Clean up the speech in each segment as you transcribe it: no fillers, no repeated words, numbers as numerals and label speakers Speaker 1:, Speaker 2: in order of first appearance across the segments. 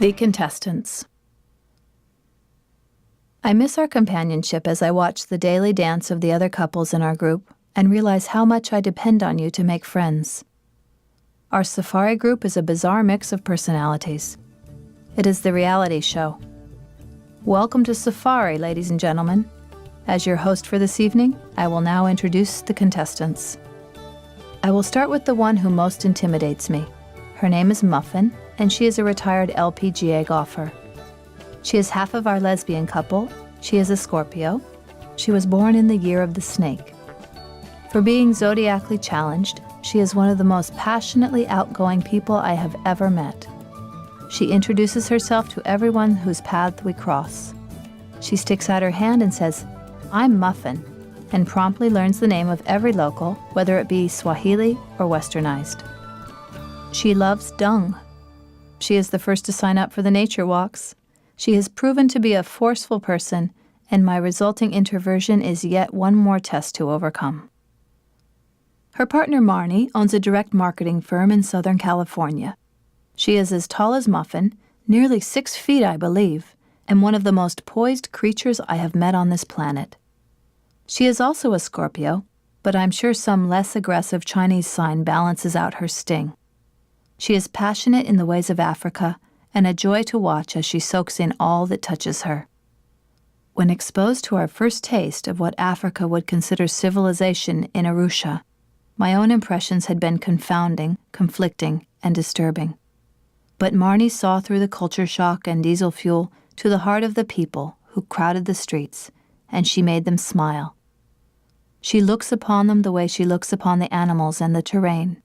Speaker 1: The Contestants. I miss our companionship as I watch the daily dance of the other couples in our group and realize how much I depend on you to make friends. Our safari group is a bizarre mix of personalities. It is the reality show. Welcome to Safari, ladies and gentlemen. As your host for this evening, I will now introduce the contestants. I will start with the one who most intimidates me. Her name is Muffin, and she is a retired LPGA golfer. She is half of our lesbian couple. She is a Scorpio. She was born in the year of the snake. For being zodiacally challenged, she is one of the most passionately outgoing people I have ever met. She introduces herself to everyone whose path we cross. She sticks out her hand and says, "I'm Muffin," and promptly learns the name of every local, whether it be Swahili or Westernized. She loves dung. She is the first to sign up for the nature walks. She has proven to be a forceful person, and my resulting introversion is yet one more test to overcome. Her partner Marnie owns a direct marketing firm in Southern California. She is as tall as Muffin, nearly 6 feet I believe, and one of the most poised creatures I have met on this planet. She is also a Scorpio, but I'm sure some less aggressive Chinese sign balances out her sting. She is passionate in the ways of Africa, and a joy to watch as she soaks in all that touches her. When exposed to our first taste of what Africa would consider civilization in Arusha, my own impressions had been confounding, conflicting, and disturbing. But Marnie saw through the culture shock and diesel fuel to the heart of the people who crowded the streets, and she made them smile. She looks upon them the way she looks upon the animals and the terrain.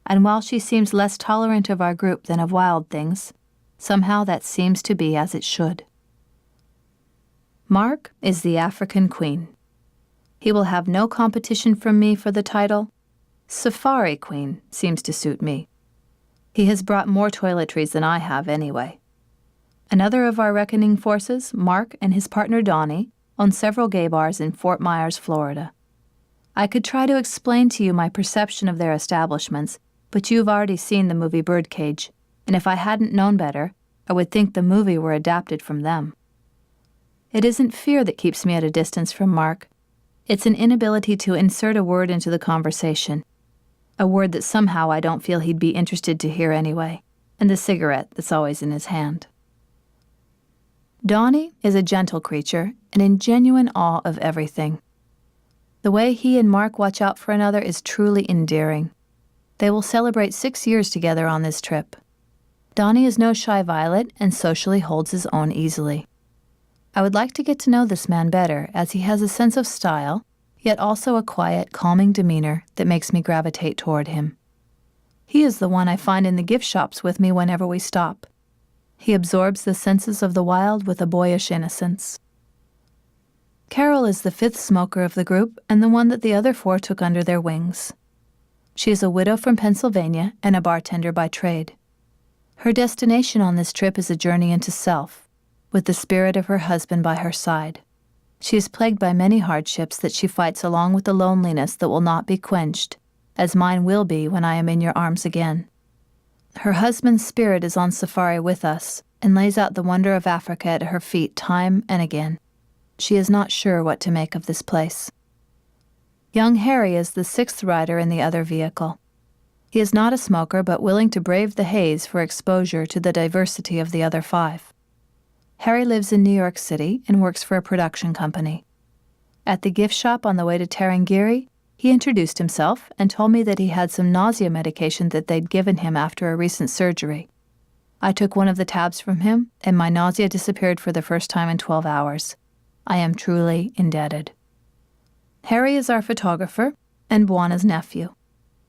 Speaker 1: And while she seems less tolerant of our group than of wild things, somehow that seems to be as it should. Mark is the African Queen. He will have no competition from me for the title. Safari Queen seems to suit me. He has brought more toiletries than I have anyway. Another of our reckoning forces, Mark and his partner Donnie, own several gay bars in Fort Myers, Florida. I could try to explain to you my perception of their establishments, but you've already seen the movie Birdcage, and if I hadn't known better, I would think the movie were adapted from them. It isn't fear that keeps me at a distance from Mark. It's an inability to insert a word into the conversation, a word that somehow I don't feel he'd be interested to hear anyway, and the cigarette that's always in his hand. Donnie is a gentle creature and in genuine awe of everything. The way he and Mark watch out for another is truly endearing. They will celebrate 6 years together on this trip. Donnie is no shy violet and socially holds his own easily. I would like to get to know this man better, as he has a sense of style, yet also a quiet, calming demeanor that makes me gravitate toward him. He is the one I find in the gift shops with me whenever we stop. He absorbs the senses of the wild with a boyish innocence. Carol is the 5th smoker of the group and the one that the other 4 took under their wings. She is a widow from Pennsylvania and a bartender by trade. Her destination on this trip is a journey into self, with the spirit of her husband by her side. She is plagued by many hardships that she fights along with the loneliness that will not be quenched, as mine will be when I am in your arms again. Her husband's spirit is on safari with us and lays out the wonder of Africa at her feet time and again. She is not sure what to make of this place. Young Harry is the 6th rider in the other vehicle. He is not a smoker, but willing to brave the haze for exposure to the diversity of the other 5. Harry lives in New York City and works for a production company. At the gift shop on the way to Tarangire, he introduced himself and told me that he had some nausea medication that they'd given him after a recent surgery. I took one of the tabs from him, and my nausea disappeared for the first time in 12 hours. I am truly indebted. Harry is our photographer and Buana's nephew.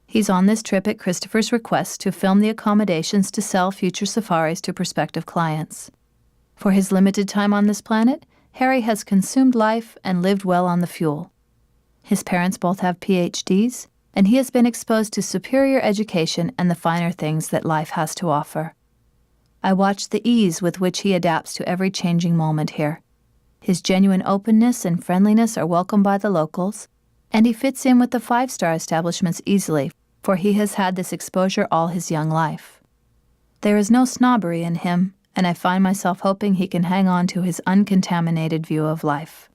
Speaker 1: He's on this trip at Christopher's request to film the accommodations to sell future safaris to prospective clients. For his limited time on this planet, Harry has consumed life and lived well on the fuel. His parents both have PhDs, and he has been exposed to superior education and the finer things that life has to offer. I watch the ease with which he adapts to every changing moment here. His genuine openness and friendliness are welcomed by the locals, and he fits in with the 5-star establishments easily, for he has had this exposure all his young life. There is no snobbery in him, and I find myself hoping he can hang on to his uncontaminated view of life.